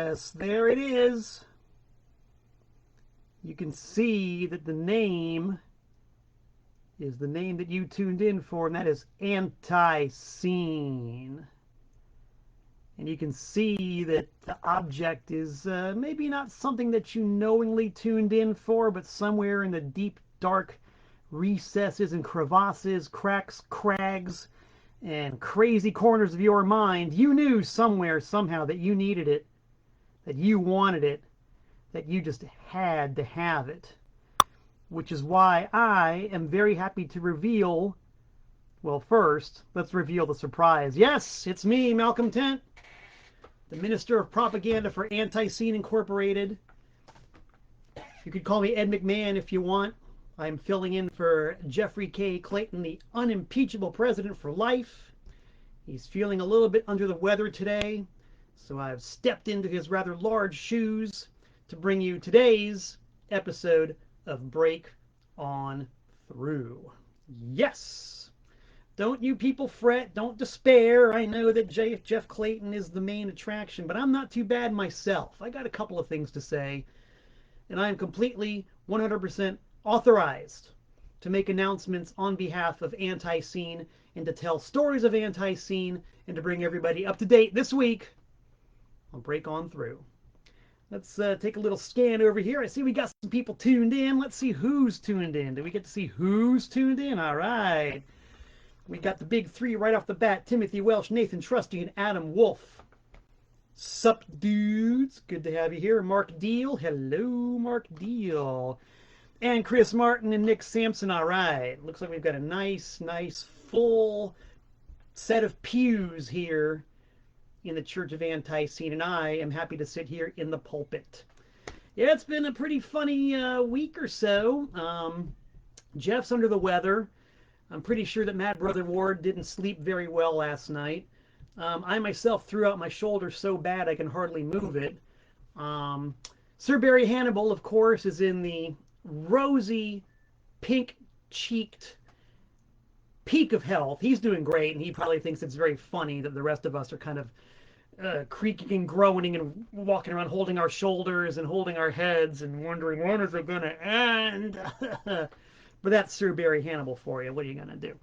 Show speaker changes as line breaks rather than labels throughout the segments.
Yes, there it is. You can see that the name is the name that you tuned in for, and that is ANTiSEEN. And you can see that the object is maybe not something that you knowingly tuned in for, but somewhere in the deep, dark recesses and crevasses, cracks, crags, and crazy corners of your mind, you knew somewhere, somehow, that you needed it, that you wanted it, that you just had to have it. Which is why I am very happy to reveal, well, first, let's reveal the surprise. Yes, it's me, Malcolm Tent, the Minister of Propaganda for ANTiSEEN Incorporated. You could call me Ed McMahon if you want. I'm filling in for Jeffrey K. Clayton, the Unimpeachable President for life. He's feeling a little bit under the weather today, so I've stepped into his rather large shoes to bring you today's episode of Break On Through. Yes! Don't you people fret, don't despair. I know that Jeff Clayton is the main attraction, but I'm not too bad myself. I got a couple of things to say, and I am completely 100% authorized to make announcements on behalf of ANTiSEEN and to tell stories of ANTiSEEN and to bring everybody up to date this week on Break On Through. Let's take a little scan over here. I see we got some people tuned in. Let's see who's tuned in. Do we get to see who's tuned in? All right. We got the big three right off the bat. Timothy Welsh, Nathan Trusty, and Adam Wolf. Sup, dudes? Good to have you here. Mark Deal. Hello, Mark Deal. And Chris Martin and Nick Sampson. All right. Looks like we've got a nice full set of pews here in the Church of ANTiSEEN, and I am happy to sit here in the pulpit. Yeah, it's been a pretty funny week or so. Jeff's under the weather. I'm pretty sure that Mad Brother Ward didn't sleep very well last night. I myself threw out my shoulder so bad I can hardly move it. Sir Barry Hannibal, of course, is in the rosy, pink-cheeked peak of health. He's doing great, and he probably thinks it's very funny that the rest of us are kind of creaking and groaning and walking around holding our shoulders and holding our heads and wondering, when is it going to end? But that's Sir Barry Hannibal for you. What are you going to do?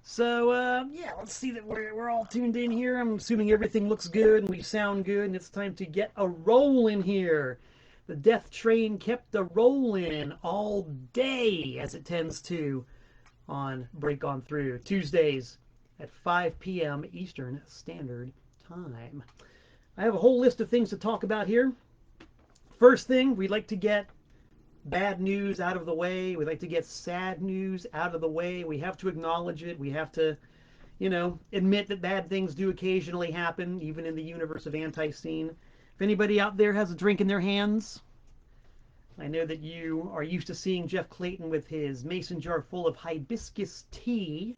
So, yeah, let's see that we're all tuned in here. I'm assuming everything looks good and we sound good, and it's time to get a roll in here. The death train kept a rolling all day, as it tends to on Break On Through, Tuesdays at 5 p.m. Eastern Standard Time. I have a whole list of things to talk about here. First thing, we'd like to get bad news out of the way. We'd like to get sad news out of the way. We have to acknowledge it. We have to, admit that bad things do occasionally happen, even in the universe of ANTiSEEN. If anybody out there has a drink in their hands, I know that you are used to seeing Jeff Clayton with his mason jar full of hibiscus tea.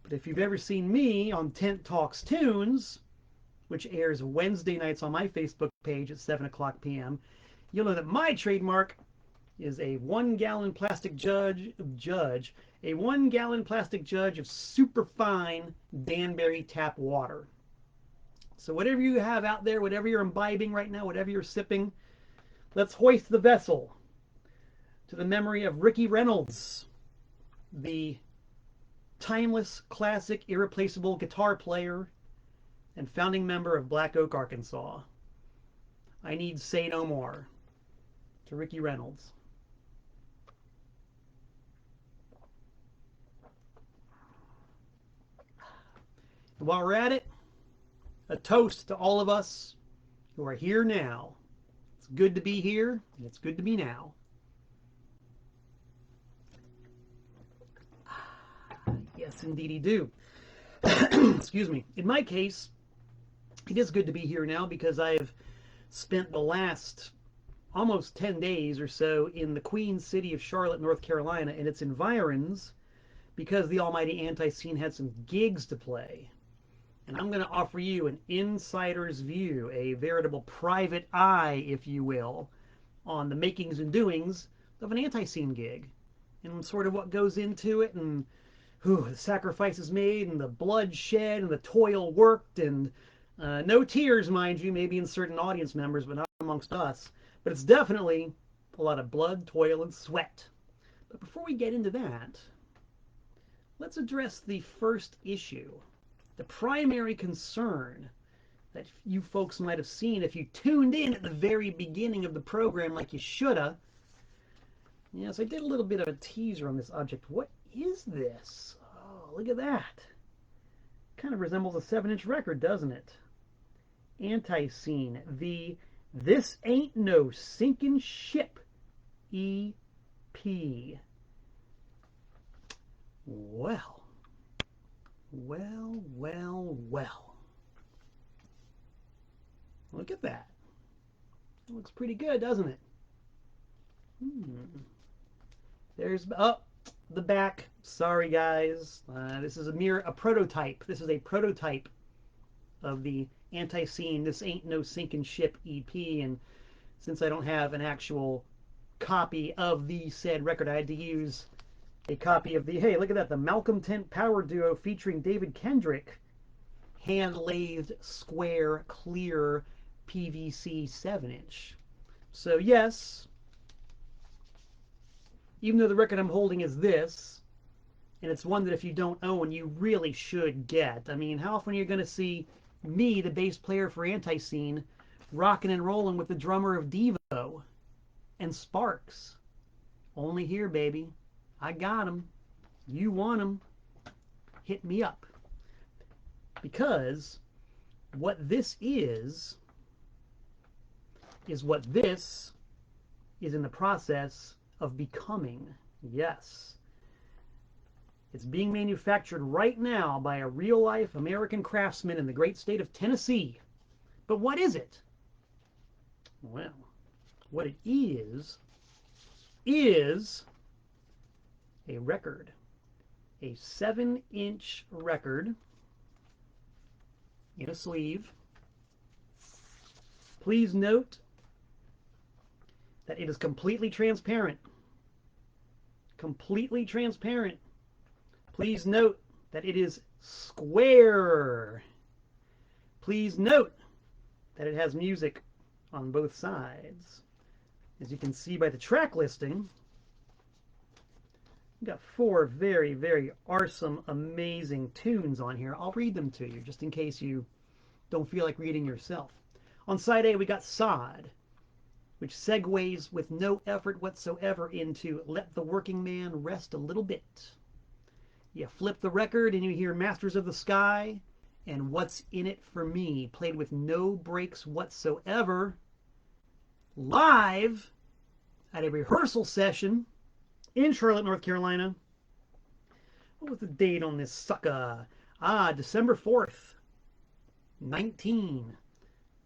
But if you've ever seen me on Tent Talks Tunes, which airs Wednesday nights on my Facebook page at 7 o'clock p.m., you'll know that my trademark is a 1-gallon plastic jug of superfine Danbury tap water. So whatever you have out there, whatever you're imbibing right now, whatever you're sipping, let's hoist the vessel to the memory of Ricky Reynolds, the timeless, classic, irreplaceable guitar player and founding member of Black Oak, Arkansas. I need say no more to Ricky Reynolds. And while we're at it, a toast to all of us who are here now. It's good to be here, and it's good to be now. Yes, indeedy do. Excuse me. In my case, it is good to be here now because I've spent the last almost 10 days or so in the Queen City of Charlotte, North Carolina, and its environs, because the almighty ANTiSEEN had some gigs to play. And I'm going to offer you an insider's view, a veritable private eye, if you will, on the makings and doings of an ANTiSEEN gig, and sort of what goes into it, and the sacrifices made, and the blood shed, and the toil worked, and No tears, mind you, maybe in certain audience members, but not amongst us. But it's definitely a lot of blood, toil, and sweat. But before we get into that, let's address the first issue. The primary concern that you folks might have seen if you tuned in at the very beginning of the program like you shoulda. Yes, I did a little bit of a teaser on this object. What is this? Oh, look at that. Kind of resembles a 7-inch record, doesn't it? ANTiSEEN, the This Ain't No Sinking Ship EP. Well. Look at that. It looks pretty good, doesn't it? There's, oh, the back. Sorry, guys. This is a prototype. This is a prototype of the ANTiSEEN This Ain't No Sinking Ship EP, and since I don't have an actual copy of the said record, I had to use a copy of the, hey, look at that, the Malcolm Tent Power Duo featuring David Kendrick hand-lathed square clear PVC 7-inch. So yes, even though the record I'm holding is this, and it's one that if you don't own, you really should get. I mean, how often are you going to see me, the bass player for ANTiSEEN, rocking and rolling with the drummer of Devo and Sparks? Only here, baby. I got them. You want them? Hit me up. Because what this is what this is in the process of becoming. Yes. It's being manufactured right now by a real-life American craftsman in the great state of Tennessee. But what is it? Well, what it is a record. A 7-inch record in a sleeve. Please note that it is completely transparent. Completely transparent. Please note that it is square. Please note that it has music on both sides. As you can see by the track listing, we've got 4 very, very awesome, amazing tunes on here. I'll read them to you just in case you don't feel like reading yourself. On side A, we got Sod, which segues with no effort whatsoever into Let the Working Man Rest a Little Bit. You flip the record and you hear Masters of the Sky and What's in It for Me, played with no breaks whatsoever, live at a rehearsal session in Charlotte, North Carolina. What was the date on this sucker? December 4th, 19.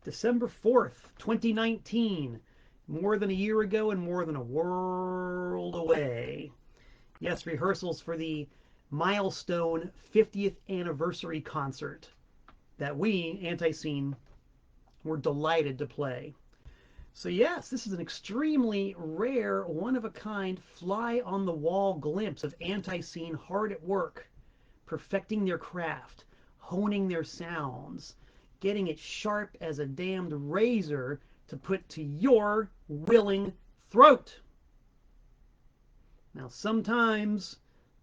December 4th, 2019. More than a year ago and more than a world away. Yes, rehearsals for the milestone 50th anniversary concert that we, ANTiSEEN, were delighted to play. So yes, this is an extremely rare, one-of-a-kind, fly-on-the-wall glimpse of ANTiSEEN hard at work, perfecting their craft, honing their sounds, getting it sharp as a damned razor to put to your willing throat. Now, sometimes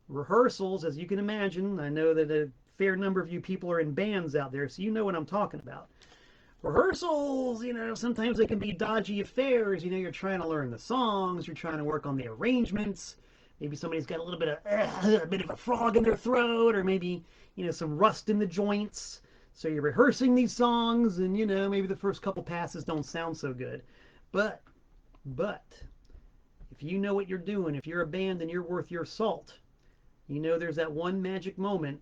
rehearsals, as you can imagine, I know that a fair number of you people are in bands out there, so you know what I'm talking about. Rehearsals, sometimes they can be dodgy affairs. You're trying to learn the songs, you're trying to work on the arrangements. Maybe somebody's got a bit of a frog in their throat, or maybe, some rust in the joints. So you're rehearsing these songs, and, maybe the first couple passes don't sound so good. But, if you know what you're doing, if you're a band and you're worth your salt, there's that one magic moment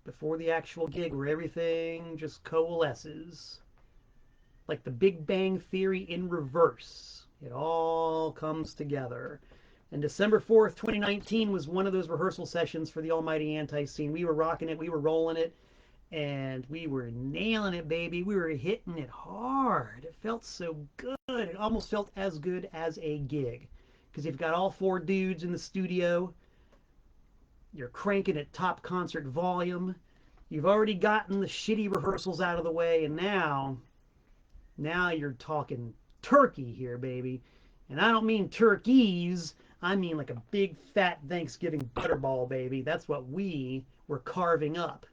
before the actual gig where everything just coalesces. Like the Big Bang Theory in reverse. It all comes together. And December 4th, 2019 was one of those rehearsal sessions for the almighty ANTiSEEN. We were rocking it, we were rolling it, and we were nailing it, baby. We were hitting it hard. It felt so good. It almost felt as good as a gig. Because you've got all 4 dudes in the studio. You're cranking at top concert volume. You've already gotten the shitty rehearsals out of the way, and now you're talking turkey here, baby. And I don't mean turkeys. I mean like a big fat Thanksgiving butterball, baby. That's what we were carving up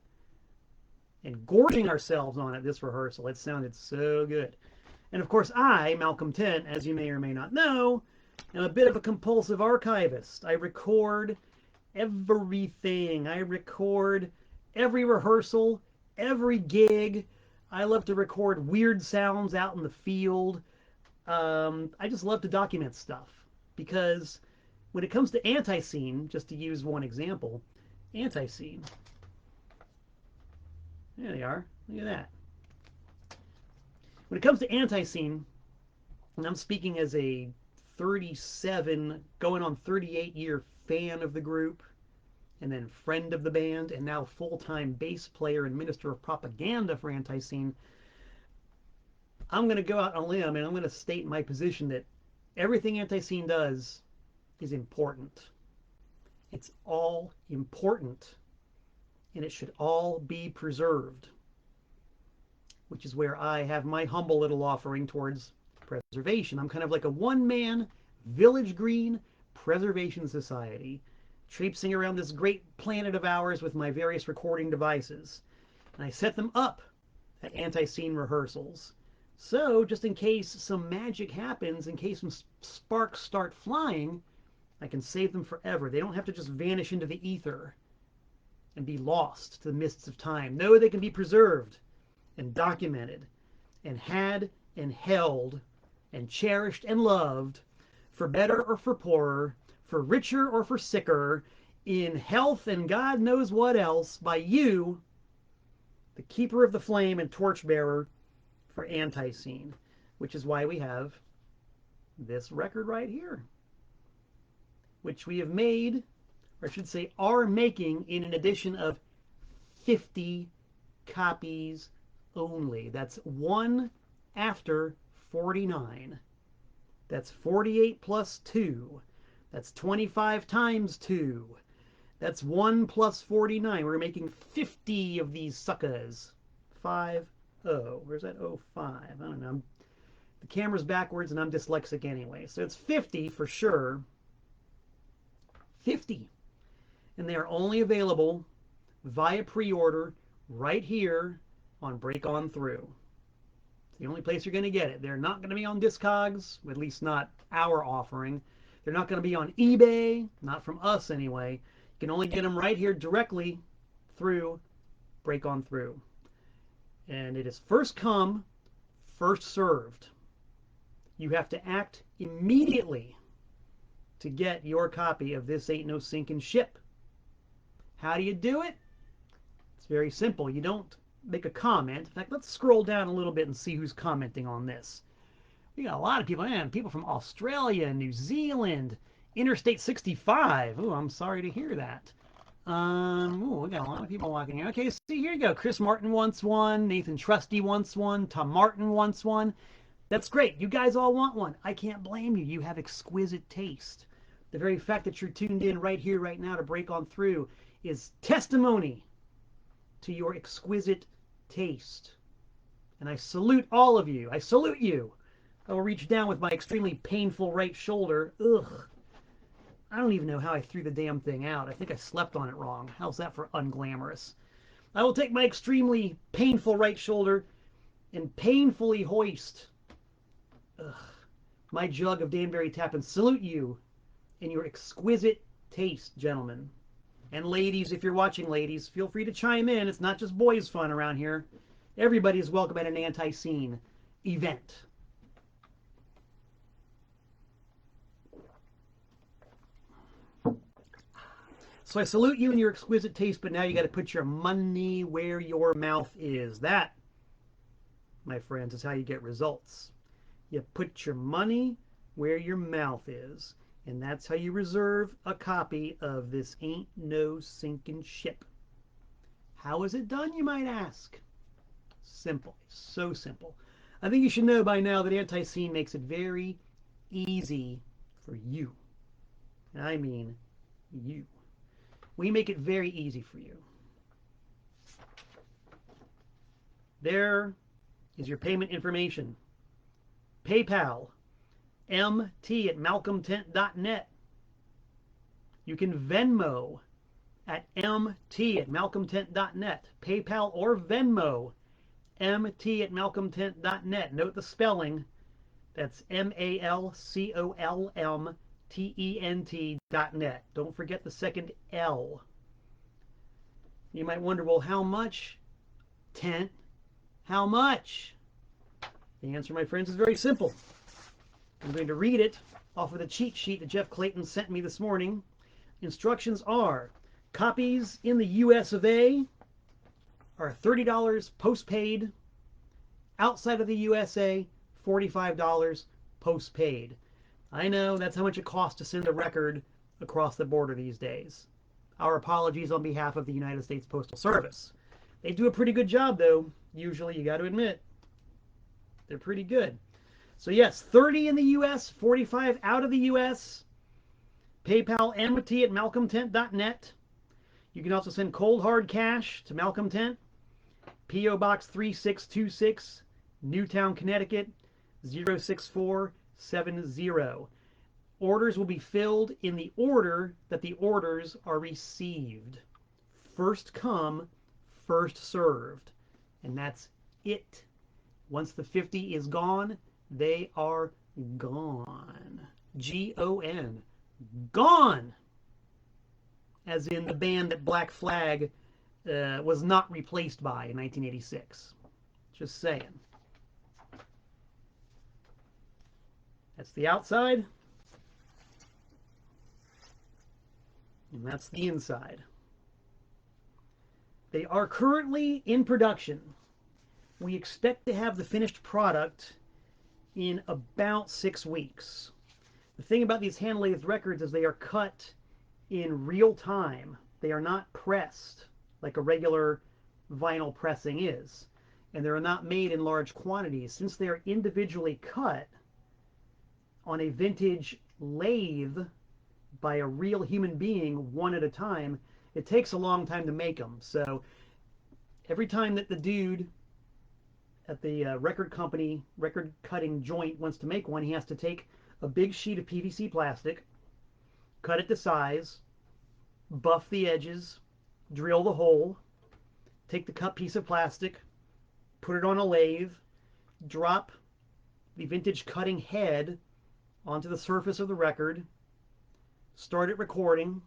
and gorging ourselves on at this rehearsal. It sounded so good. And of course, I, Malcolm Tent, as you may or may not know, am a bit of a compulsive archivist. I record everything. I record every rehearsal, every gig. I love to record weird sounds out in the field. I just love to document stuff because when it comes to ANTiSEEN, just to use one example, ANTiSEEN. There they are. Look at that. When it comes to ANTiSEEN, and I'm speaking as a 37, going on 38-year fan of the group, and then friend of the band, and now full-time bass player and minister of propaganda for ANTiSEEN, I'm going to go out on a limb and I'm going to state my position that everything ANTiSEEN does is important. It's all important, and it should all be preserved, which is where I have my humble little offering towards preservation. I'm kind of like a one-man Village Green Preservation Society, traipsing around this great planet of ours with my various recording devices. And I set them up at ANTiSEEN rehearsals. So just in case some magic happens, in case some sparks start flying, I can save them forever. They don't have to just vanish into the ether and be lost to the mists of time. No, they can be preserved and documented and had and held and cherished and loved, for better or for poorer, for richer or for sicker, in health and God knows what else, by you, the keeper of the flame and torchbearer for ANTiSEEN, which is why we have this record right here, which we have made, or I should say are making, in an edition of 50 copies only. That's one after 49. That's 48 plus 2. That's 25 times 2. That's 1 plus 49. We're making 50 of these suckers. 5, 0. Where's that 0, 5? I don't know. The camera's backwards and I'm dyslexic anyway. So it's 50 for sure. 50. And they are only available via pre-order right here on Break On Through. It's the only place you're going to get it. They're not going to be on Discogs, at least not our offering. They're not going to be on eBay, not from us anyway. You can only get them right here directly through Break On Through. And it is first come, first served. You have to act immediately to get your copy of This Ain't No Sinking Ship. How do you do it? It's very simple. You don't make a comment. In fact, let's scroll down a little bit and see who's commenting on this. We got a lot of people, man. People from Australia, New Zealand, Interstate 65. Oh, I'm sorry to hear that. We got a lot of people walking here. Okay, see, here you go. Chris Martin wants one. Nathan Trusty wants one. Tom Martin wants one. That's great. You guys all want one. I can't blame you. You have exquisite taste. The very fact that you're tuned in right here, right now to Break On Through is testimony to your exquisite taste. And I salute all of you. I salute you. I will reach down with my extremely painful right shoulder. Ugh. I don't even know how I threw the damn thing out. I think I slept on it wrong. How's that for unglamorous? I will take my extremely painful right shoulder and painfully hoist my jug of Danbury Tap and salute you in your exquisite taste, gentlemen. And ladies, if you're watching, ladies, feel free to chime in. It's not just boys fun around here. Everybody is welcome at an ANTiSEEN event. So I salute you in your exquisite taste, but now you got to put your money where your mouth is. That, my friends, is how you get results. You put your money where your mouth is. And that's how you reserve a copy of This Ain't No Sinking Ship. How is it done, you might ask? Simple. So simple. I think you should know by now that ANTiSEEN makes it very easy for you. And I mean you. We make it very easy for you. There is your payment information. PayPal, mt@malcolmtent.net. You can Venmo at mt@malcolmtent.net. PayPal or Venmo, mt@malcolmtent.net. Note the spelling. That's MALCOLMTENT.net. Don't forget the second L. You might wonder, well, how much? Tent. How much? The answer, my friends, is very simple. I'm going to read it off of the cheat sheet that Jeff Clayton sent me this morning. Instructions are: copies in the US of A are $30 postpaid. Outside of the USA, $45 postpaid. I know that's how much it costs to send a record across the border these days. Our apologies on behalf of the United States Postal Service. They do a pretty good job, though, usually, you got to admit. They're pretty good. So yes, 30 in the US, 45 out of the US. PayPal, mt@malcolmtent.net. You can also send cold hard cash to Malcolm Tent, P.O. Box 3626, Newtown, Connecticut, 06470. Orders will be filled in the order that the orders are received. First come, first served. And that's it. Once the 50 is gone, they are gone. G-O-N. Gone! As in the band that Black Flag was not replaced by in 1986. Just saying. That's the outside. And that's the inside. They are currently in production. We expect to have the finished product in about 6 weeks. The thing about these hand-lathed records is they are cut in real time. They are not pressed like a regular vinyl pressing is. And they're not made in large quantities. Since they are individually cut on a vintage lathe by a real human being one at a time, it takes a long time to make them. So every time that the dude at the record company, record cutting joint wants to make one, he has to take a big sheet of PVC plastic, cut it to size, buff the edges, drill the hole, take the cut piece of plastic, put it on a lathe, drop the vintage cutting head onto the surface of the record, start it recording,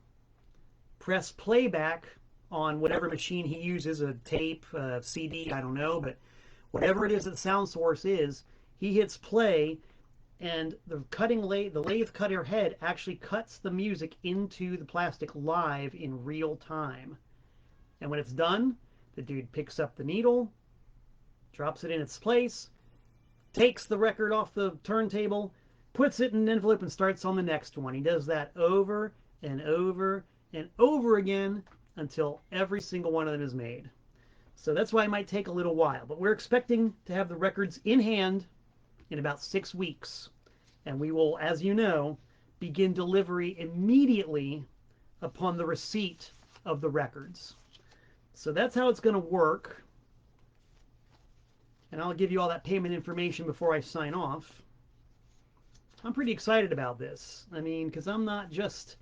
press playback on whatever machine he uses, a tape, a CD, I don't know, but whatever it is that the sound source is, he hits play, and the lathe cutter head actually cuts the music into the plastic live in real time. And when it's done, the dude picks up the needle, drops it in its place, takes the record off the turntable, puts it in an envelope, and starts on the next one. He does that over and over and over again until every single one of them is made. So that's why it might take a little while. But we're expecting to have the records in hand in about 6 weeks. And we will, as you know, begin delivery immediately upon the receipt of the records. So that's how it's going to work. And I'll give you all that payment information before I sign off. I'm pretty excited about this. I mean, because I'm not just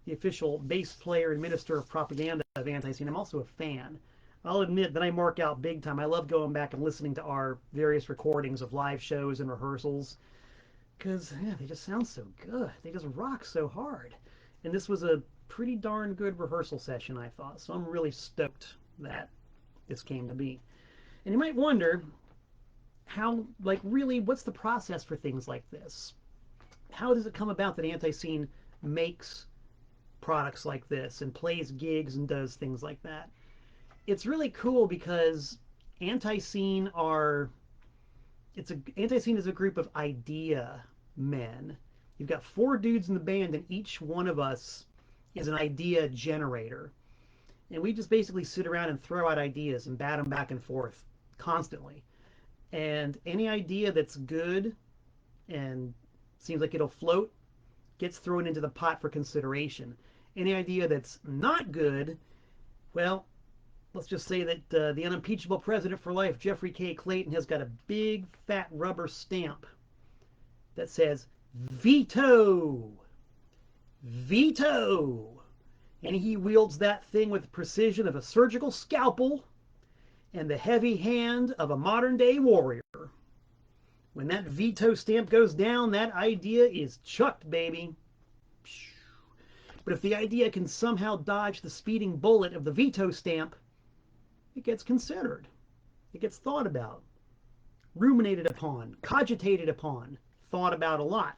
the official bass player and minister of propaganda of ANTiSEEN. I'm also a fan. I'll admit that I mark out big time. I love going back and listening to our various recordings of live shows and rehearsals. Because, yeah, they just sound so good. They just rock so hard. And this was a pretty darn good rehearsal session, I thought. So I'm really stoked that this came to be. And you might wonder, how, like, really, what's the process for things like this? How does it come about that ANTiSEEN makes products like this and plays gigs and does things like that? It's really cool because ANTiSEEN is a group of idea men. You've got 4 dudes in the band, and each one of us is an idea generator. And we just basically sit around and throw out ideas and bat them back and forth constantly. And any idea that's good and seems like it'll float gets thrown into the pot for consideration. Any idea that's not good, well, let's just say that the unimpeachable president for life, Jeffrey K. Clayton, has got a big fat rubber stamp that says veto, veto. And he wields that thing with the precision of a surgical scalpel and the heavy hand of a modern day warrior. When that veto stamp goes down, that idea is chucked, baby. But if the idea can somehow dodge the speeding bullet of the veto stamp, it gets considered. It gets thought about, ruminated upon, cogitated upon, thought about a lot.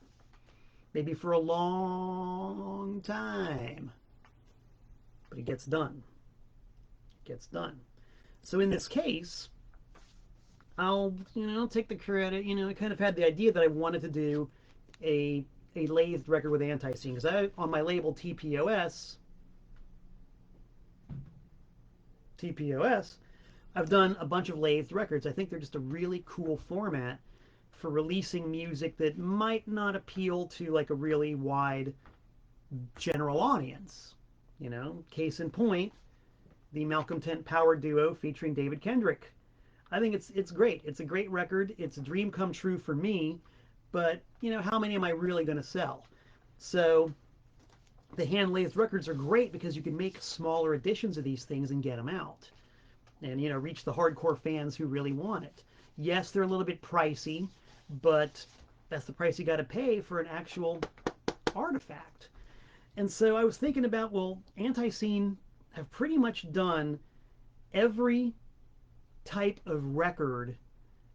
Maybe for a long time. But it gets done. It gets done. So in this case, I'll take the credit. I kind of had the idea that I wanted to do a lathed record with ANTiSEEN, because on my label TPOS, I've done a bunch of lathed records. I think they're just a really cool format for releasing music that might not appeal to like a really wide general audience. Case in point, the Malcontent Power Duo featuring David Kendrick. I think it's great. It's a great record. It's a dream come true for me, but how many am I really going to sell? So the hand-lathed records are great because you can make smaller editions of these things and get them out and reach the hardcore fans who really want it. Yes, they're a little bit pricey, but that's the price you got to pay for an actual artifact. And so I was thinking about, well, ANTiSEEN have pretty much done every type of record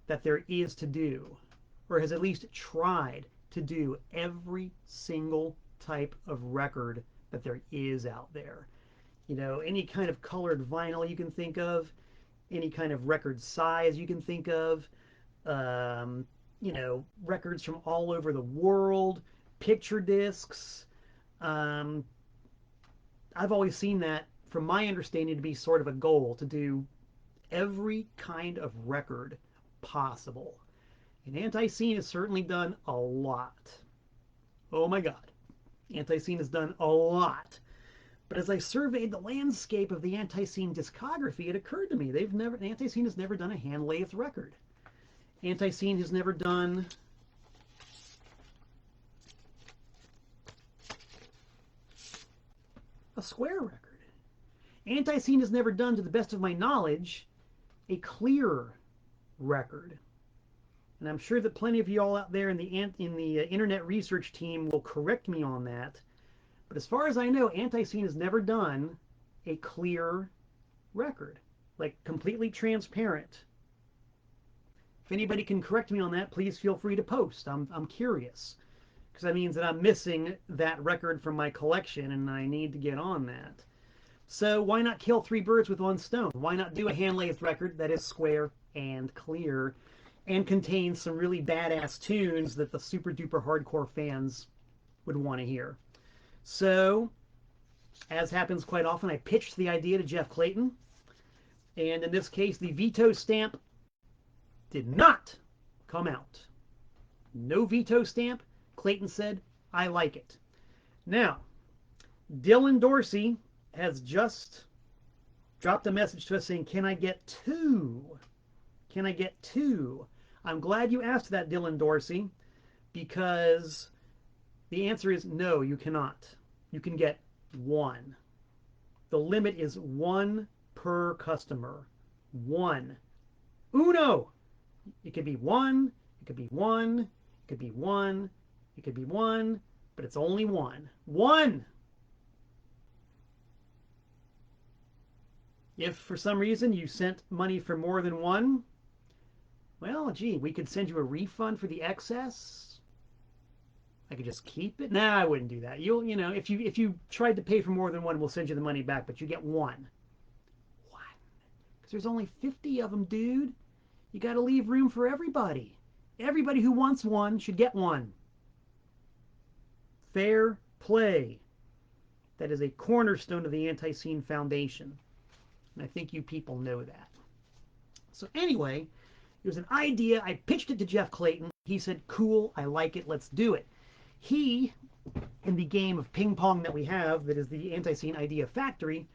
that there is to do, or has at least tried to do every single type of record that there is out there. Any kind of colored vinyl you can think of, any kind of record size you can think of, records from all over the world, picture discs. I've always seen that, from my understanding, to be sort of a goal, to do every kind of record possible. And ANTiSEEN has certainly done a lot. Oh my God. ANTiSEEN has done a lot. But as I surveyed the landscape of the ANTiSEEN discography, it occurred to me ANTiSEEN has never done a hand-lathed record. ANTiSEEN has never done a square record. ANTiSEEN has never done, to the best of my knowledge, a clear record. And I'm sure that plenty of you all out there in the internet research team will correct me on that. But as far as I know, ANTiSEEN has never done a clear record, like completely transparent. If anybody can correct me on that, please feel free to post. I'm curious, because that means that I'm missing that record from my collection, and I need to get on that. So why not kill three birds with one stone? Why not do a hand-lathed record that is square and clear and contains some really badass tunes that the super-duper hardcore fans would want to hear? So, as happens quite often, I pitched the idea to Jeff Clayton, and in this case, the veto stamp did not come out. No veto stamp. Clayton said, I like it. Now, Dylan Dorsey has just dropped a message to us saying, can I get two? Can I get two? I'm glad you asked that, Dylan Dorsey, because the answer is no, you cannot. You can get one. The limit is one per customer. One. Uno! It could be one, it could be one, it could be one, it could be one, but it's only one. One! If for some reason you sent money for more than one, well, gee, we could send you a refund for the excess. I could just keep it. Nah, I wouldn't do that. If you tried to pay for more than one, we'll send you the money back, but you get one. One. Because there's only 50 of them, dude. You got to leave room for everybody. Everybody who wants one should get one. Fair play. That is a cornerstone of the ANTiSEEN Foundation. And I think you people know that. So anyway, it was an idea. I pitched it to Jeff Clayton. He said, cool, I like it, let's do it. He, in the game of ping pong that we have, that is the ANTiSEEN Idea Factory,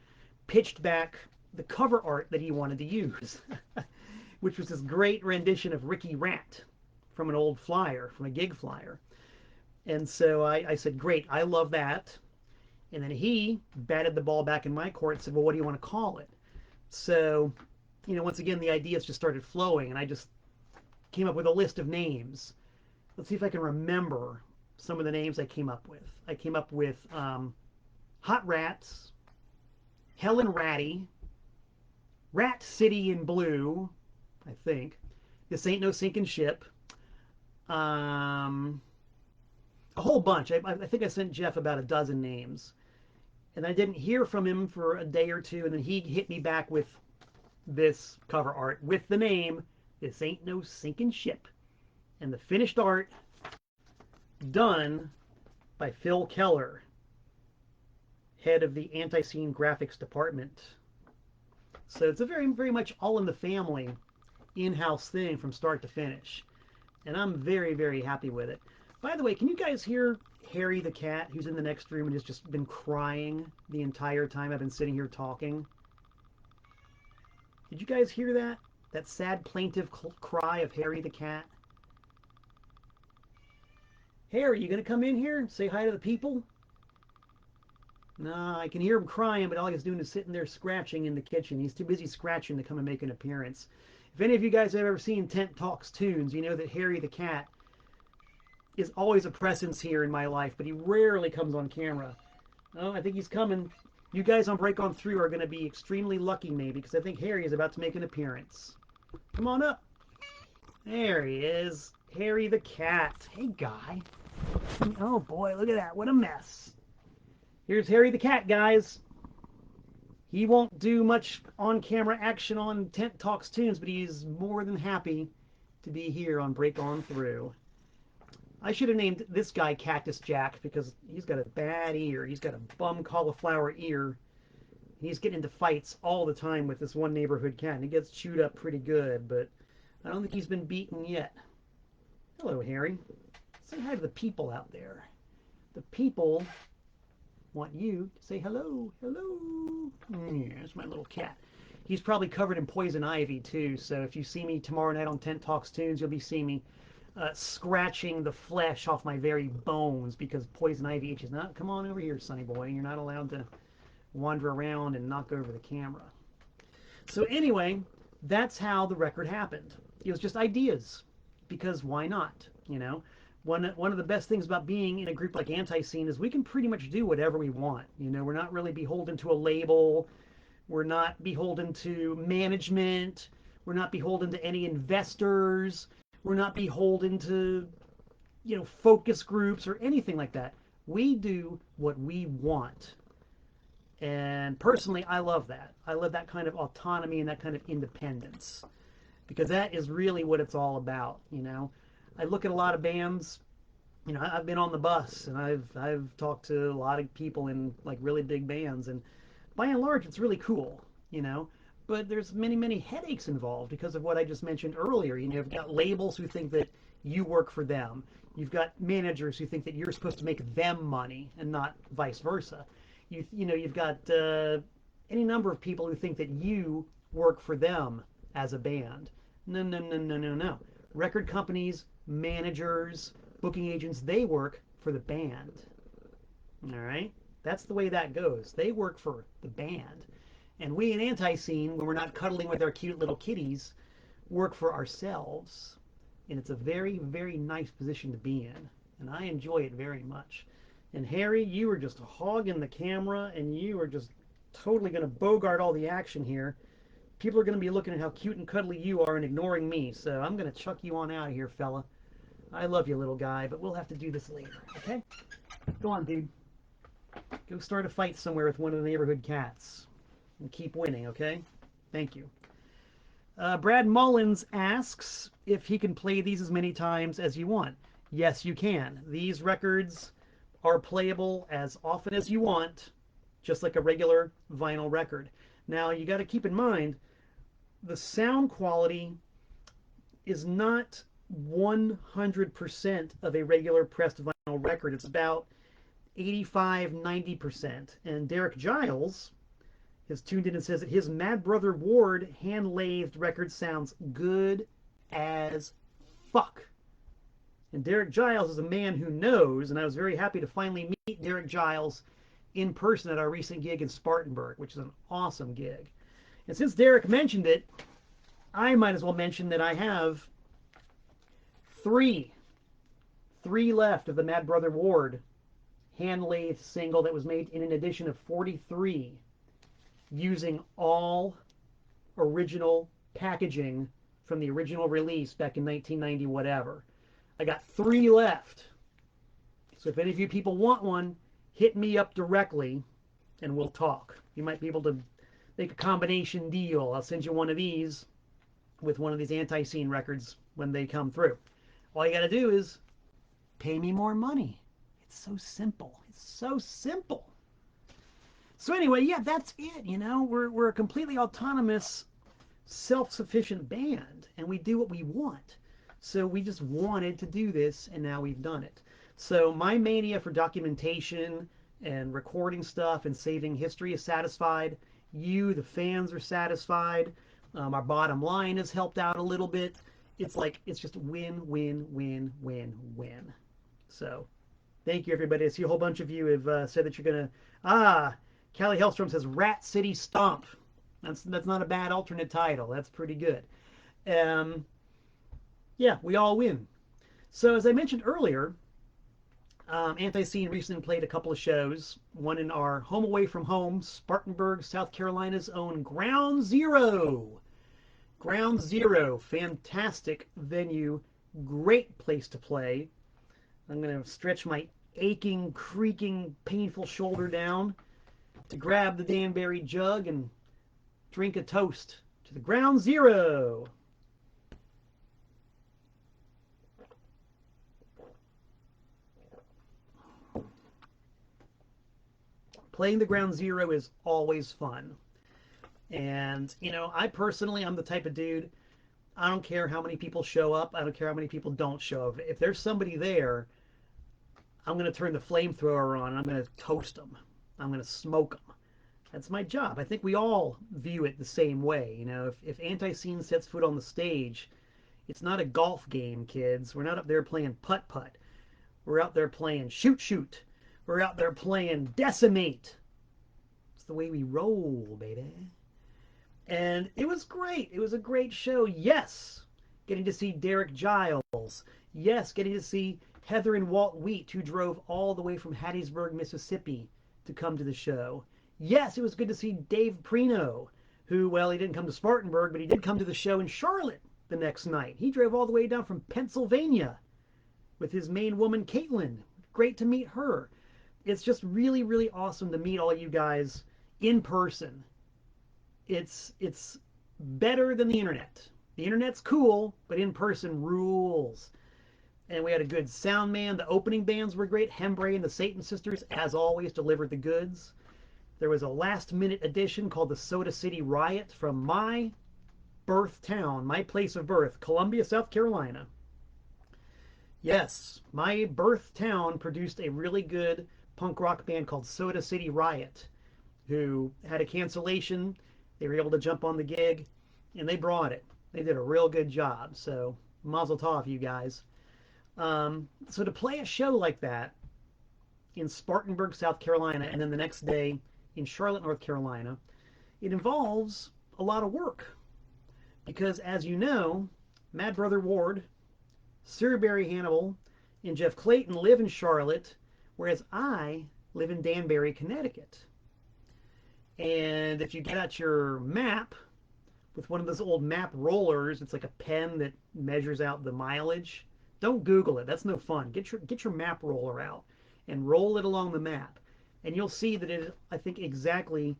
pitched back the cover art that he wanted to use, which was this great rendition of Ricky Rat from an old flyer, from a gig flyer. And so I said, great, I love that. And then he batted the ball back in my court and said, well, what do you want to call it? So, once again, the ideas just started flowing, and I just came up with a list of names. Let's see if I can remember some of the names I came up with. I came up with Hot Rats, Helen Ratty, Rat City in Blue, I think. This Ain't No Sinking Ship. A whole bunch. I think I sent Jeff about a dozen names. And I didn't hear from him for a day or two, and then he hit me back with this cover art with the name This Ain't No Sinking Ship. And the finished art done by Phil Keller, head of the ANTiSEEN graphics department. So it's a very, very much all in the family in-house thing from start to finish. And I'm very, very happy with it. By the way, can you guys hear Harry the cat, who's in the next room and has just been crying the entire time I've been sitting here talking? Did you guys hear that? That sad, plaintive cry of Harry the cat? Harry, you gonna come in here and say hi to the people? No, I can hear him crying, but all he's doing is sitting there scratching in the kitchen. He's too busy scratching to come and make an appearance. If any of you guys have ever seen Tent Talks Tunes, you know that Harry the cat is always a presence here in my life, but he rarely comes on camera. Oh, I think he's coming. You guys on Break On Through are going to be extremely lucky, maybe, because I think Harry is about to make an appearance. Come on up. There he is. Harry the cat. Hey, guy. Oh, boy, look at that. What a mess. Here's Harry the cat, guys. He won't do much on-camera action on Tent Talks Tunes, but he's more than happy to be here on Break On Through. I should have named this guy Cactus Jack because he's got a bad ear. He's got a bum cauliflower ear. He's getting into fights all the time with this one neighborhood cat. And he gets chewed up pretty good, but I don't think he's been beaten yet. Hello, Harry. Say hi to the people out there. The people want you to say hello. Hello. There's my little cat. He's probably covered in poison ivy, too. So if you see me tomorrow night on Tent Talks Tunes, you'll be seeing me scratching the flesh off my very bones because poison ivy itches. Now, come on over here, sonny boy. You're not allowed to wander around and knock over the camera. So anyway, that's how the record happened. It was just ideas, because why not? One of the best things about being in a group like ANTiSEEN is we can pretty much do whatever we want. We're not really beholden to a label. We're not beholden to management. We're not beholden to any investors. We're not beholden to, focus groups or anything like that. We do what we want. And personally, I love that. I love that kind of autonomy and that kind of independence, because that is really what it's all about. I look at a lot of bands. I've been on the bus and I've talked to a lot of people in like really big bands, and by and large, it's really cool. But there's many, many headaches involved because of what I just mentioned earlier. You've got labels who think that you work for them. You've got managers who think that you're supposed to make them money and not vice versa. You've got any number of people who think that you work for them as a band. No, no, no, no, no, no. Record companies, managers, booking agents, they work for the band. All right? That's the way that goes. They work for the band. And we in ANTiSEEN, when we're not cuddling with our cute little kitties, work for ourselves. And it's a very, very nice position to be in. And I enjoy it very much. And Harry, you were just hogging the camera, and you were just totally going to bogart all the action here. People are going to be looking at how cute and cuddly you are and ignoring me. So I'm going to chuck you on out of here, fella. I love you, little guy, but we'll have to do this later, okay? Go on, dude. Go start a fight somewhere with one of the neighborhood cats. And keep winning, okay? Thank you. Brad Mullins asks if he can play these as many times as you want. Yes, you can. These records are playable as often as you want, just like a regular vinyl record. Now, you got to keep in mind, the sound quality is not 100% of a regular pressed vinyl record. It's about 85-90%. And Derek Giles has tuned in and says that his Mad Brother Ward hand-lathed record sounds good as fuck. And Derek Giles is a man who knows, and I was very happy to finally meet Derek Giles in person at our recent gig in Spartanburg, which is an awesome gig. And since Derek mentioned it, I might as well mention that I have three left of the Mad Brother Ward hand-lathed single that was made in an edition of 43 using all original packaging from the original release back in 1990 whatever. I got 3 left. So if any of you people want one, hit me up directly and we'll talk. You might be able to make a combination deal. I'll send you one of these with one of these ANTiSEEN records when they come through. All you got to do is pay me more money. It's so simple. It's so simple. So anyway, yeah, that's it. You know, we're a completely autonomous, self-sufficient band, and we do what we want. So we just wanted to do this, and now we've done it. So my mania for documentation and recording stuff and saving history is satisfied. You, the fans, are satisfied. Our bottom line has helped out a little bit. It's like, it's just win, win, win, win, win. So thank you, everybody. I see a whole bunch of you have said that you're going to... Callie Hellstrom says Rat City Stomp. That's not a bad alternate title. That's pretty good. Yeah, we all win. So as I mentioned earlier, ANTiSEEN recently played a couple of shows. One in our home away from home, Spartanburg, South Carolina's own Ground Zero. Ground Zero, fantastic venue, great place to play. I'm going to stretch my aching, creaking, painful shoulder down to grab the Danbury jug and drink a toast to the Ground Zero. Playing the Ground Zero is always fun. And, you know, I personally, I'm the type of dude, I don't care how many people show up. I don't care how many people don't show up. If there's somebody there, I'm going to turn the flamethrower on and I'm going to toast them. I'm going to smoke them. That's my job. I think we all view it the same way. You know, if ANTiSEEN sets foot on the stage, it's not a golf game, kids. We're not up there playing putt-putt. We're out there playing shoot-shoot. We're out there playing decimate. It's the way we roll, baby. And it was great. It was a great show. Yes, getting to see Derek Giles. Yes, getting to see Heather and Walt Wheat, who drove all the way from Hattiesburg, Mississippi to come to the show. Yes, it was good to see Dave Prino, who, well, he didn't come to Spartanburg, but he did come to the show in Charlotte the next night. He drove all the way down from Pennsylvania with his main woman, Caitlin. Great to meet her. It's just really, really awesome to meet all you guys in person. It's better than the internet. The internet's cool, but in person rules. And we had a good sound man. The opening bands were great. Hembre and the Satan Sisters, as always, delivered the goods. There was a last-minute addition called the Soda City Riot from my birth town, my place of birth, Columbia, South Carolina. Yes, my birth town produced a really good punk rock band called Soda City Riot, who had a cancellation. They were able to jump on the gig, and they brought it. They did a real good job, so mazel tov, you guys. So to play a show like that in Spartanburg, South Carolina, and then the next day in Charlotte, North Carolina, it involves a lot of work. Because, as you know, Mad Brother Ward, Sir Barry Hannibal, and Jeff Clayton live in Charlotte, whereas I live in Danbury, Connecticut. And if you get out your map with one of those old map rollers, it's like a pen that measures out the mileage. Don't Google it. That's no fun. Get your map roller out and roll it along the map. And you'll see that it is, I think, exactly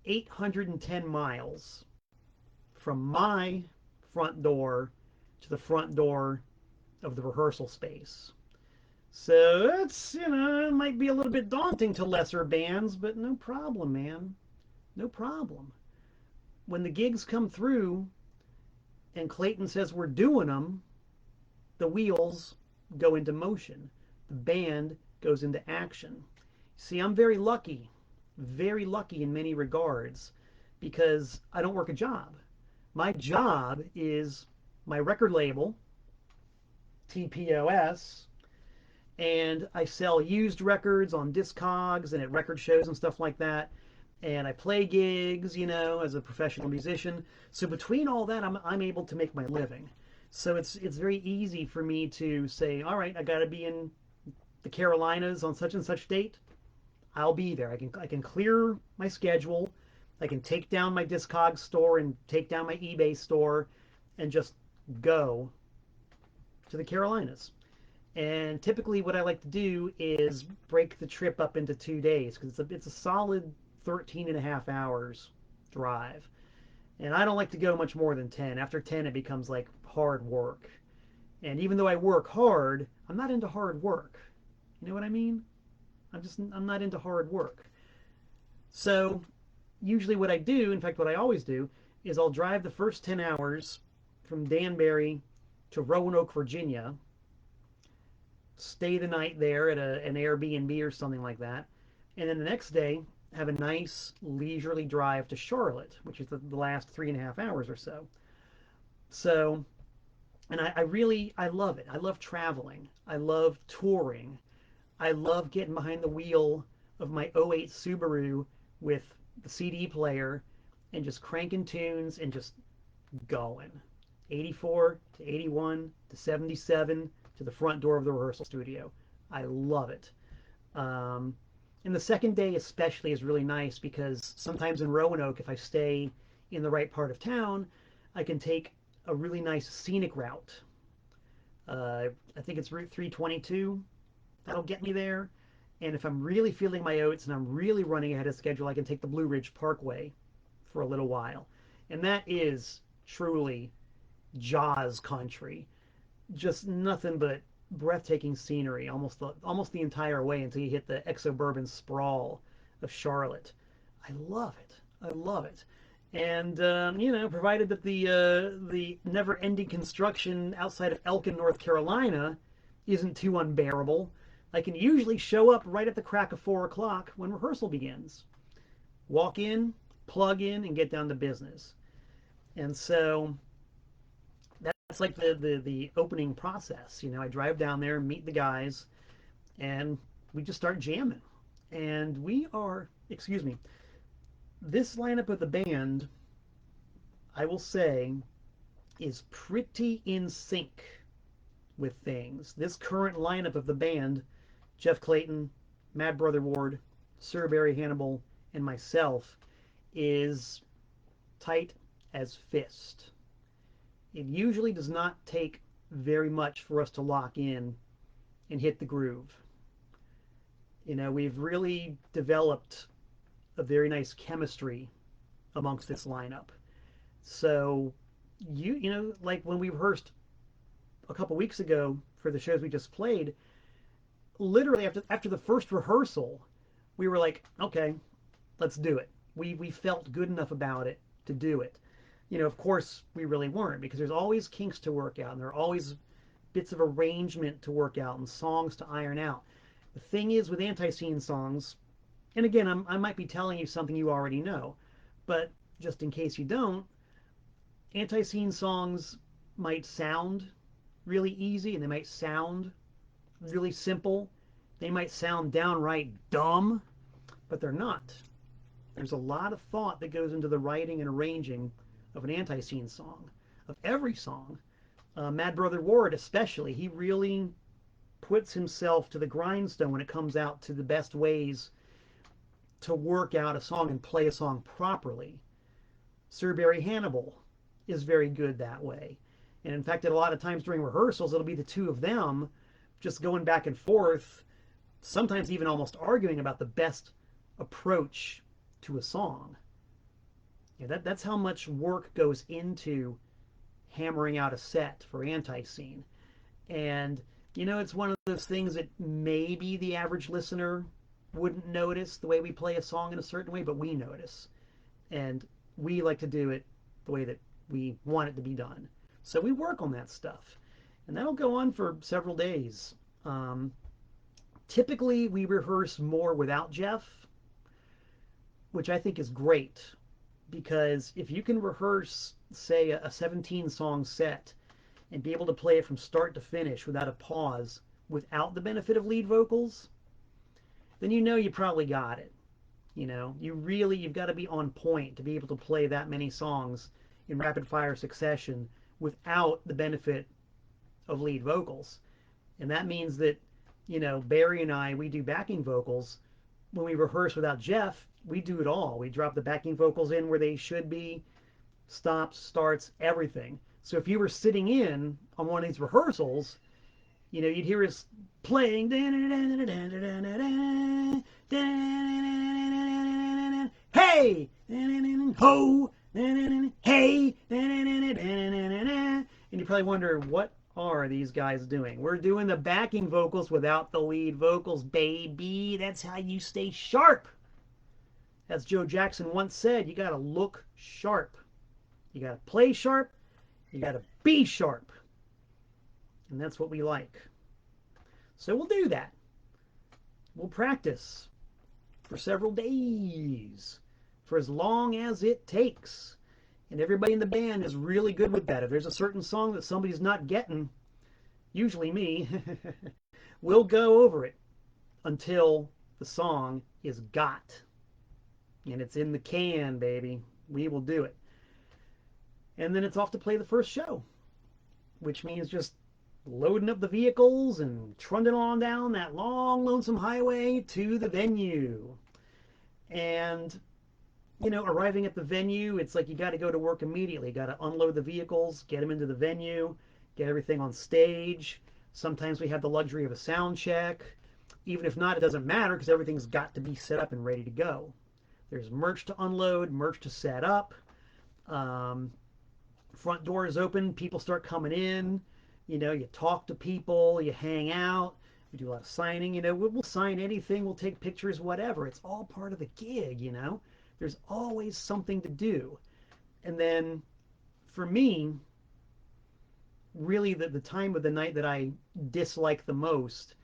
810 miles from my front door to the front door of the rehearsal space. So it's, you know, it might be a little bit daunting to lesser bands, but no problem, man. No problem. When the gigs come through and Clayton says we're doing them, the wheels go into motion. The band goes into action. See, I'm very lucky in many regards. because I don't work a job. My job is my record label, TPOS, and I sell used records on Discogs and at record shows and stuff like that. And I play gigs, as a professional musician. So between all that, I'm able to make my living. So it's very easy for me to say, all right, I got to be in the Carolinas on such and such date. I'll be there. I can clear my schedule. I can take down my Discogs store and take down my eBay store and just go to the Carolinas. And typically what I like to do is break the trip up into 2 days because it's a solid 13 and a half hours drive. And I don't like to go much more than 10. After 10, it becomes like hard work. And even though I work hard, I'm not into hard work. You know what I mean? I'm not into hard work. So usually what I do, in fact, what I always do, is I'll drive the first 10 hours from Danbury to Roanoke, Virginia, stay the night there at an Airbnb or something like that, and then the next day have a nice leisurely drive to Charlotte, which is the last 3.5 hours or so. So, and I love it. I love traveling. I love touring. I love getting behind the wheel of my '08 Subaru with the CD player and just cranking tunes and just going. 84 to 81 to 77 to the front door of the rehearsal studio. I love it. And the second day especially is really nice because sometimes in Roanoke, if I stay in the right part of town, I can take a really nice scenic route. I think it's Route 322. That'll get me there. And if I'm really feeling my oats and I'm really running ahead of schedule, I can take the Blue Ridge Parkway for a little while. And that is truly Jaws country. Just nothing but breathtaking scenery almost the entire way until you hit the exoburban sprawl of Charlotte. I love it. I love it. And provided that the never-ending construction outside of Elkin, North Carolina, isn't too unbearable, I can usually show up right at the crack of 4 o'clock when rehearsal begins. Walk in, plug in, and get down to business. And so that's like the opening process. I drive down there, meet the guys, and we just start jamming. And this lineup of the band, I will say, is pretty in sync with things. This current lineup of the band, Jeff Clayton, Mad Brother Ward, Sir Barry Hannibal, and myself, is tight as fist. It usually does not take very much for us to lock in and hit the groove. We've really developed a very nice chemistry amongst this lineup. So, like when we rehearsed a couple weeks ago for the shows we just played, literally after the first rehearsal, we were like, okay, let's do it. We felt good enough about it to do it. Of course, we really weren't, because there's always kinks to work out, and there are always bits of arrangement to work out and songs to iron out. The thing is with ANTiSEEN songs, and again, I might be telling you something you already know, but just in case you don't, ANTiSEEN songs might sound really easy, and they might sound really simple. They might sound downright dumb, but they're not. There's a lot of thought that goes into the writing and arranging of an ANTiSEEN song, of every song. Mad Brother Ward especially, he really puts himself to the grindstone when it comes out to the best ways to work out a song and play a song properly. Sir Barry Hannibal is very good that way. And in fact, at a lot of times during rehearsals, it'll be the two of them just going back and forth, sometimes even almost arguing about the best approach to a song. That's how much work goes into hammering out a set for ANTiSEEN. And, it's one of those things that maybe the average listener wouldn't notice the way we play a song in a certain way, but we notice. And we like to do it the way that we want it to be done. So we work on that stuff. And that'll go on for several days. Typically, we rehearse more without Jeff, which I think is great. because if you can rehearse, say, a 17-song set and be able to play it from start to finish without a pause, without the benefit of lead vocals, then you know you probably got it. You know, you've got to be on point to be able to play that many songs in rapid fire succession without the benefit of lead vocals. And that means that, you know, Barry and I, we do backing vocals. When we rehearse without Jeff, we do it all. We drop the backing vocals in where they should be, stops, starts, everything. So if you were sitting in on one of these rehearsals, you know, you'd hear us playing, hey, ho, hey, and you probably wonder, what are these guys doing? We're doing the backing vocals without the lead vocals, baby. That's how you stay sharp. As Joe Jackson once said, you got to look sharp. You got to play sharp. You got to be sharp. And that's what we like. So we'll do that. We'll practice for several days, for as long as it takes. And everybody in the band is really good with that. If there's a certain song that somebody's not getting, usually me, we'll go over it until the song is got. And it's in the can, baby. We will do it. And then it's off to play the first show, which means just loading up the vehicles and trundling on down that long, lonesome highway to the venue. And, you know, arriving at the venue, it's like you got to go to work immediately. You got to unload the vehicles, get them into the venue, get everything on stage. Sometimes we have the luxury of a sound check. Even if not, it doesn't matter because everything's got to be set up and ready to go. There's merch to unload, merch to set up. Front door is open, people start coming in. You know, you talk to people, you hang out. We do a lot of signing. You know, we'll sign anything, we'll take pictures, whatever. It's all part of the gig, you know. There's always something to do. And then for me, really the time of the night that I dislike the most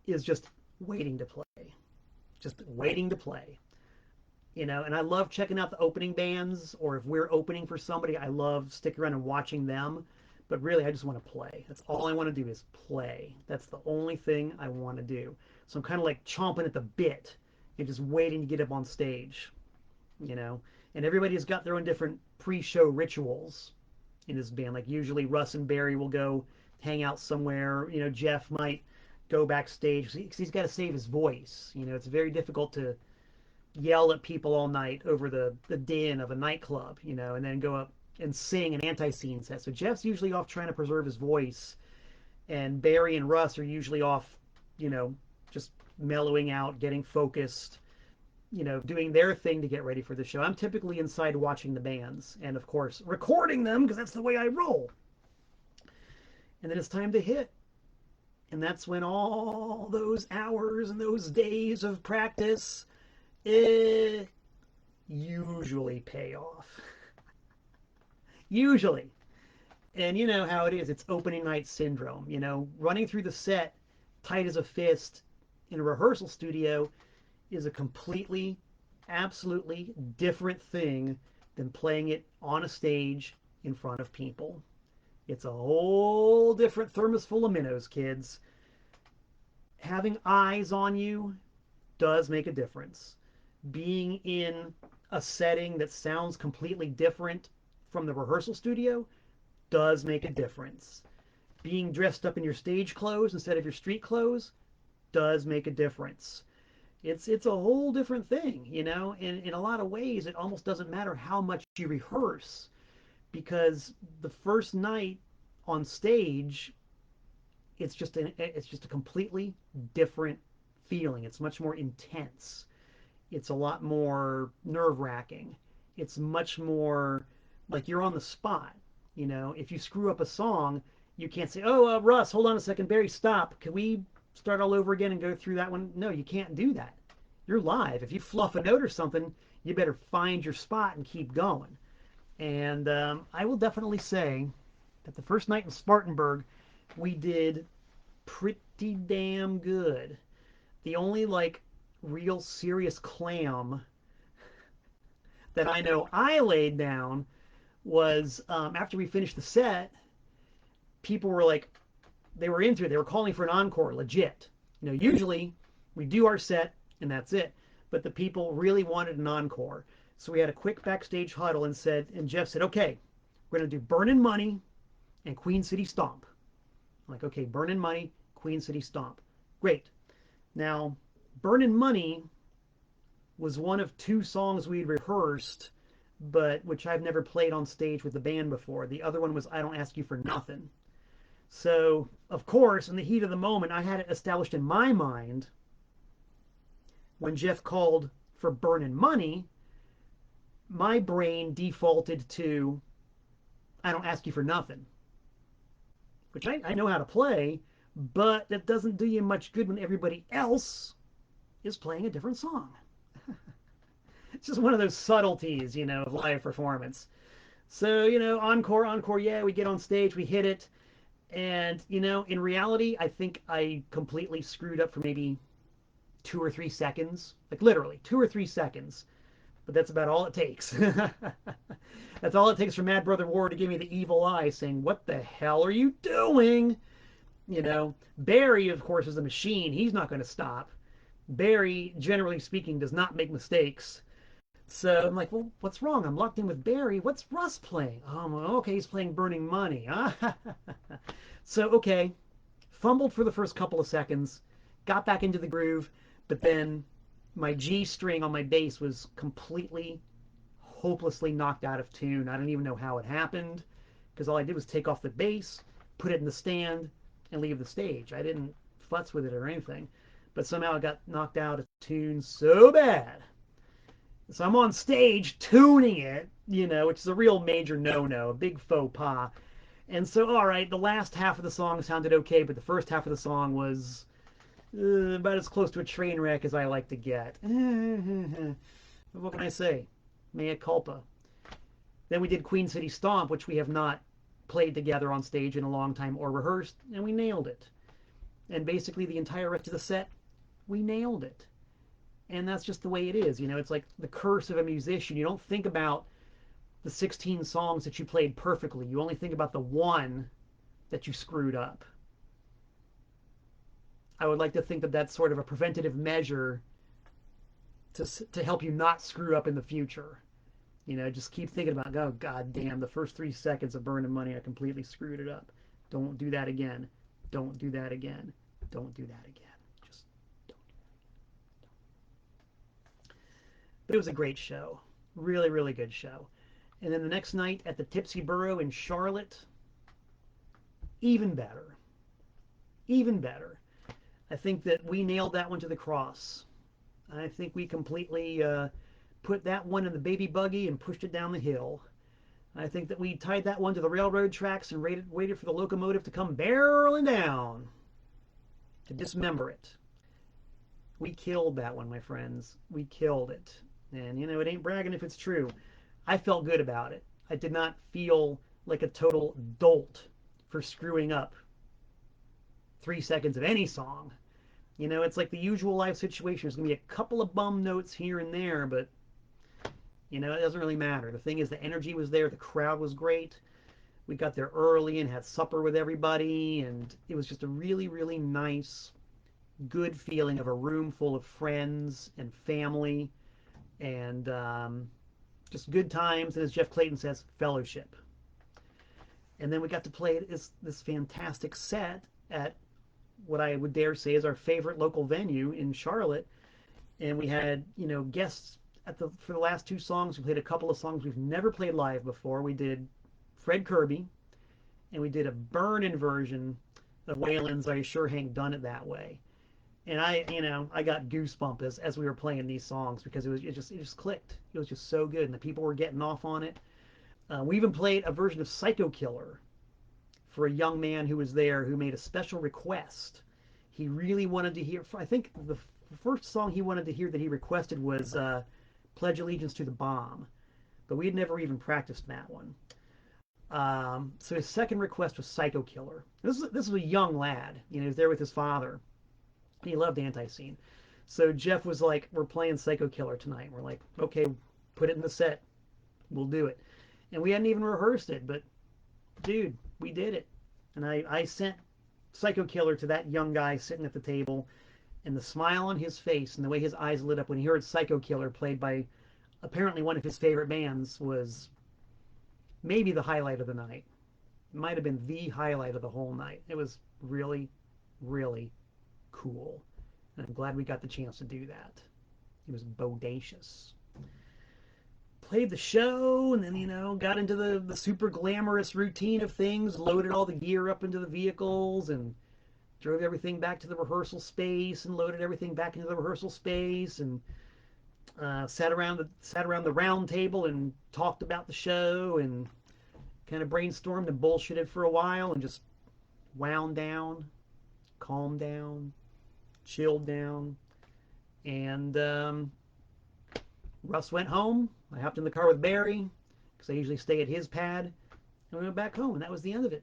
is just waiting to play. Just waiting to play. You know, and I love checking out the opening bands, or if we're opening for somebody, I love sticking around and watching them. But really, I just want to play. That's all I want to do is play. That's the only thing I want to do. So I'm kind of like chomping at the bit and just waiting to get up on stage, you know. And everybody's got their own different pre-show rituals in this band. Like usually Russ and Barry will go hang out somewhere. You know, Jeff might go backstage because he's got to save his voice. You know, it's very difficult to yell at people all night over the din of a nightclub, you know, and then go up and sing an ANTiSEEN set. So Jeff's usually off trying to preserve his voice, and Barry and Russ are usually off, you know, just mellowing out, getting focused, you know, doing their thing to get ready for the show. I'm typically inside watching the bands and, of course, recording them because that's the way I roll. And then it's time to hit. And that's when all those hours and those days of practice usually pay off. Usually. And you know how it is. It's opening night syndrome. You know, running through the set tight as a fist in a rehearsal studio is a completely, absolutely different thing than playing it on a stage in front of people. It's a whole different thermos full of minnows, kids. Having eyes on you does make a difference. Being in a setting that sounds completely different from the rehearsal studio does make a difference. Being dressed up in your stage clothes instead of your street clothes does make a difference. It's a whole different thing, you know. In a lot of ways, it almost doesn't matter how much you rehearse, because the first night on stage, it's just a completely different feeling. It's much more intense. It's a lot more nerve-wracking. It's much more like you're on the spot. You know, if you screw up a song, you can't say, "Oh, Russ, hold on a second, Barry, stop. Can we start all over again and go through that one?" No, you can't do that. You're live. If you fluff a note or something, you better find your spot and keep going. And I will definitely say that the first night in Spartanburg, we did pretty damn good. The only, like, real serious clam that I know I laid down was after we finished the set, people were like, they were into it. They were calling for an encore, legit. Usually we do our set and that's it. But the people really wanted an encore. So we had a quick backstage huddle and Jeff said, okay, we're going to do Burnin' Money and Queen City Stomp. I'm like, okay, Burnin' Money, Queen City Stomp. Great. Now, Burnin' Money was one of two songs we'd rehearsed, but which I've never played on stage with the band before. The other one was I Don't Ask You for Nothing. So, of course, in the heat of the moment, I had it established in my mind when Jeff called for Burnin' Money, my brain defaulted to I Don't Ask You for Nothing, which I know how to play, but that doesn't do you much good when everybody else is playing a different song. It's just one of those subtleties, of live performance. So, encore, yeah, we get on stage, we hit it. And, in reality, I think I completely screwed up for maybe 2 or 3 seconds. Like literally 2 or 3 seconds. But that's about all it takes. That's all it takes for Mad Brother Ward to give me the evil eye saying, what the hell are you doing? Barry, of course, is a machine. He's not going to stop. Barry, generally speaking, does not make mistakes. So I'm like, well, what's wrong? I'm locked in with Barry. What's Russ playing? Oh, okay, he's playing Burning Money. So, okay, fumbled for the first couple of seconds, got back into the groove, but then my G string on my bass was completely, hopelessly knocked out of tune. I don't even know how it happened, because all I did was take off the bass, put it in the stand, and leave the stage. I didn't futz with it or anything, but somehow it got knocked out of tune so bad. So I'm on stage tuning it, which is a real major no-no, a big faux pas. And so, all right, the last half of the song sounded okay, but the first half of the song was about as close to a train wreck as I like to get. What can I say? Mea culpa. Then we did Queen City Stomp, which we have not played together on stage in a long time or rehearsed, and we nailed it. And basically the entire rest of the set, we nailed it. And that's just the way it is. It's like the curse of a musician. You don't think about the 16 songs that you played perfectly. You only think about the one that you screwed up. I would like to think that that's sort of a preventative measure to help you not screw up in the future. Just keep thinking about, oh, God damn, the first 3 seconds of Burning Money, I completely screwed it up. Don't do that again. Don't do that again. Don't do that again. But it was a great show. Really, really good show. And then the next night at the Tipsy Burro in Charlotte, even better. Even better. I think that we nailed that one to the cross. I think we completely put that one in the baby buggy and pushed it down the hill. I think that we tied that one to the railroad tracks and waited for the locomotive to come barreling down to dismember it. We killed that one, my friends. We killed it. And, it ain't bragging if it's true. I felt good about it. I did not feel like a total dolt for screwing up 3 seconds of any song. It's like the usual live situation. There's going to be a couple of bum notes here and there, but, it doesn't really matter. The thing is, the energy was there. The crowd was great. We got there early and had supper with everybody, and it was just a really, really nice, good feeling of a room full of friends and family, and just good times, and as Jeff Clayton says, fellowship. And then we got to play this fantastic set at what I would dare say is our favorite local venue in Charlotte. And we had, guests for the last 2 songs. We played a couple of songs we've never played live before. We did Fred Kirby, and we did a burn-in version of Waylon's I Sure Hank Done It That Way. And I got goosebumps as we were playing these songs because it just clicked. It was just so good, and the people were getting off on it. We even played a version of Psycho Killer for a young man who was there who made a special request. He really wanted to hear, I think the first song he wanted to hear that he requested was Pledge Allegiance to the Bomb, but we had never even practiced that one. So his second request was Psycho Killer. This was a young lad. He was there with his father. He loved ANTiSEEN. So Jeff was like, we're playing Psycho Killer tonight. We're like, okay, Put it in the set. We'll do it. And we hadn't even rehearsed it, but dude, we did it. And I sent Psycho Killer to that young guy sitting at the table, and the smile on his face and the way his eyes lit up when he heard Psycho Killer played by apparently one of his favorite bands was maybe the highlight of the night. It might have been the highlight of the whole night. It was really, really cool. And I'm glad we got the chance to do that. It was bodacious. Played the show, and then, got into the super glamorous routine of things, loaded all the gear up into the vehicles, and drove everything back to the rehearsal space, and loaded everything back into the rehearsal space, and sat around the round table and talked about the show, and kind of brainstormed and bullshitted for a while, and just wound down, calmed down, chilled down, and Russ went home. I hopped in the car with Barry, because I usually stay at his pad, and we went back home, and that was the end of it.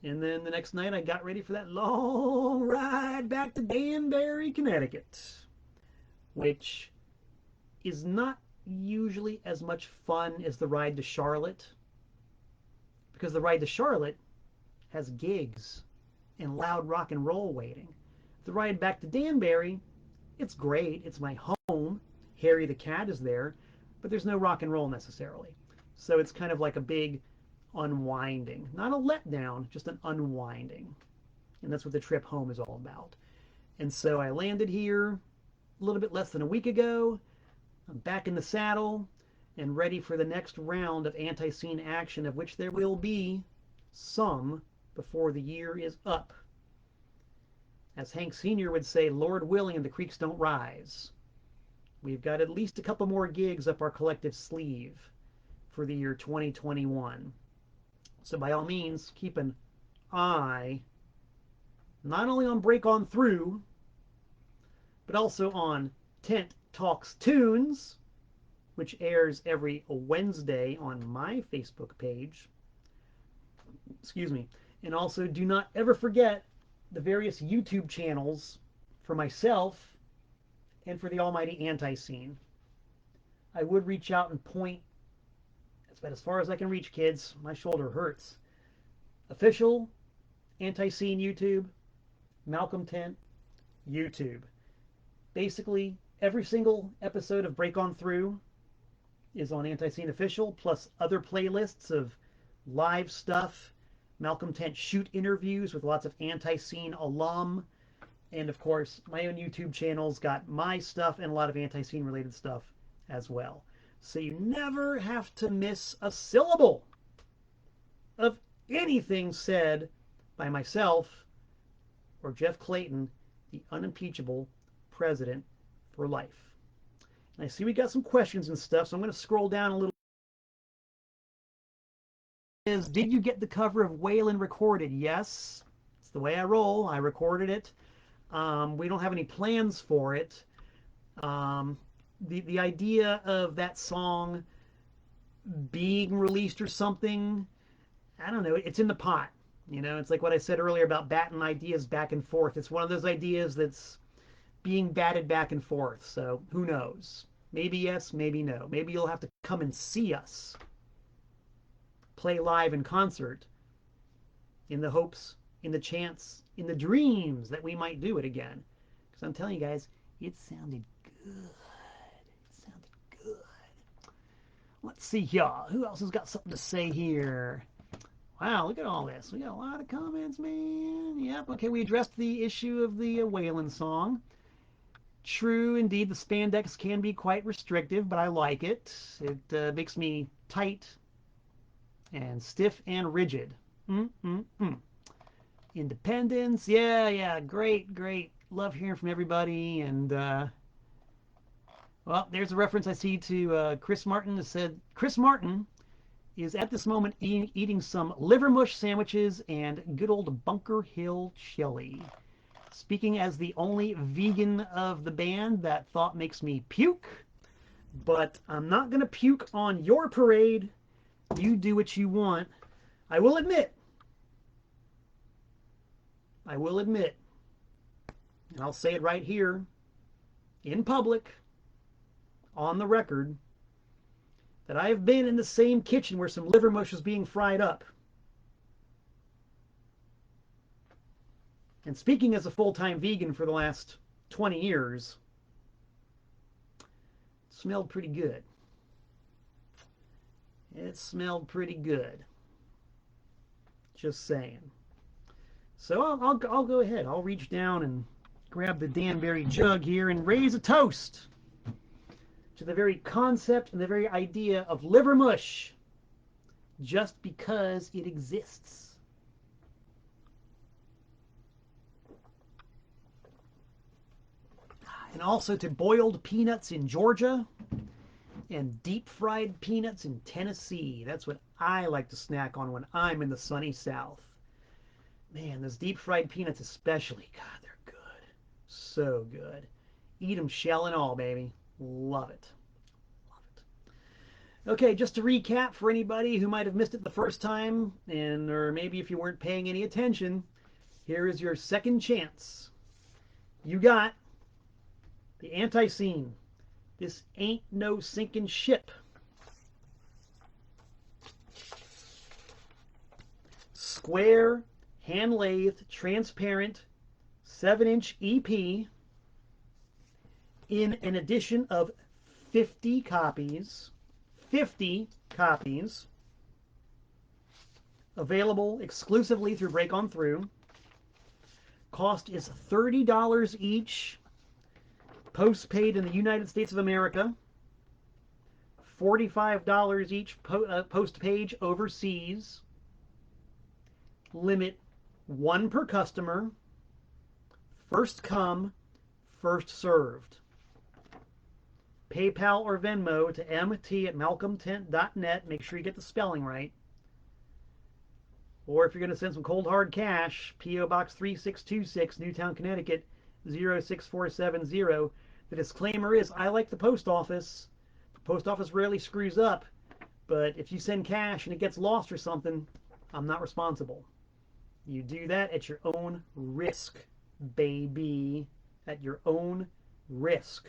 And then the next night, I got ready for that long ride back to Danbury, Connecticut, which is not usually as much fun as the ride to Charlotte, because the ride to Charlotte has gigs and loud rock and roll waiting. The ride back to Danbury, it's great. It's my home. Harry the cat is there, but there's no rock and roll necessarily. So it's kind of like a big unwinding. Not a letdown, just an unwinding. And that's what the trip home is all about. And so I landed here a little bit less than a week ago. I'm back in the saddle and ready for the next round of ANTiSEEN action, of which there will be some before the year is up. As Hank Sr. would say, Lord willing, and the creeks don't rise. We've got at least a couple more gigs up our collective sleeve for the year 2021. So by all means, keep an eye not only on Break On Through, but also on Tent Talks Tunes, which airs every Wednesday on my Facebook page. Excuse me. And also, do not ever forget the various YouTube channels for myself and for the almighty ANTiSEEN. I would reach out and point. That's about as far as I can reach, kids. My shoulder hurts. Official ANTiSEEN YouTube, Malcolm Tent YouTube. Basically, every single episode of Break On Through is on ANTiSEEN Official, plus other playlists of live stuff, Malcolm Tent shoot interviews with lots of ANTiSEEN alum, and of course, my own YouTube channel's got my stuff and a lot of ANTiSEEN related stuff as well. So you never have to miss a syllable of anything said by myself or Jeff Clayton, the unimpeachable president for life. And I see we got some questions and stuff, so I'm going to scroll down a little. Did you get the cover of Waylon recorded? Yes. It's the way I roll. I recorded it. We don't have any plans for it. The idea of that song being released or something, I don't know. It's in the pot. It's like what I said earlier about batting ideas back and forth. It's one of those ideas that's being batted back and forth. So who knows? Maybe yes, maybe no. Maybe you'll have to come and see us play live in concert in the hopes, in the chance, in the dreams that we might do it again. Because I'm telling you guys, it sounded good. It sounded good. Let's see here. Who else has got something to say here? Wow, look at all this. We got a lot of comments, man. Yep, okay, we addressed the issue of the Waylon song. True, indeed, the spandex can be quite restrictive, but I like it. It makes me tight and stiff and rigid. Independence, yeah, great. Love hearing from everybody. And, well, there's a reference I see to Chris Martin that said, Chris Martin is at this moment eating some liver mush sandwiches and good old Bunker Hill chili. Speaking as the only vegan of the band, that thought makes me puke. But I'm not going to puke on your parade. You do what you want. I will admit, and I'll say it right here, in public, on the record, that I've been in the same kitchen where some liver mush was being fried up. And speaking as a full-time vegan for the last 20 years, it smelled pretty good. It smelled pretty good. Just saying. So I'll go ahead. I'll reach down and grab the Danbury jug here and raise a toast to the very concept and the very idea of liver mush, just because it exists. And also to boiled peanuts in Georgia and deep fried peanuts in Tennessee. That's what I like to snack on when I'm in the sunny South. Man, those deep fried peanuts especially, God, they're good. So good. Eat them shell and all, baby. Love it. Love it. Okay, just to recap for anybody who might have missed it the first time, and or maybe if you weren't paying any attention, here is your second chance. You got the ANTiSEEN. This ain't no sinking ship. Square, hand-lathed, transparent, 7-inch EP in an edition of 50 copies. 50 copies. Available exclusively through Break On Through. Cost is $30 each. Postpaid in the United States of America. $45 each postpaid overseas. Limit 1 per customer. First come, first served. PayPal or Venmo to mt@malcolmtent.net. Make sure you get the spelling right. Or if you're going to send some cold hard cash, P.O. Box 3626, Newtown, Connecticut 06470. The disclaimer is, I like the post office. The post office rarely screws up, but if you send cash and it gets lost or something, I'm not responsible. You do that at your own risk, baby. At your own risk.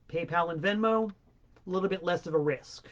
PayPal and Venmo, a little bit less of a risk.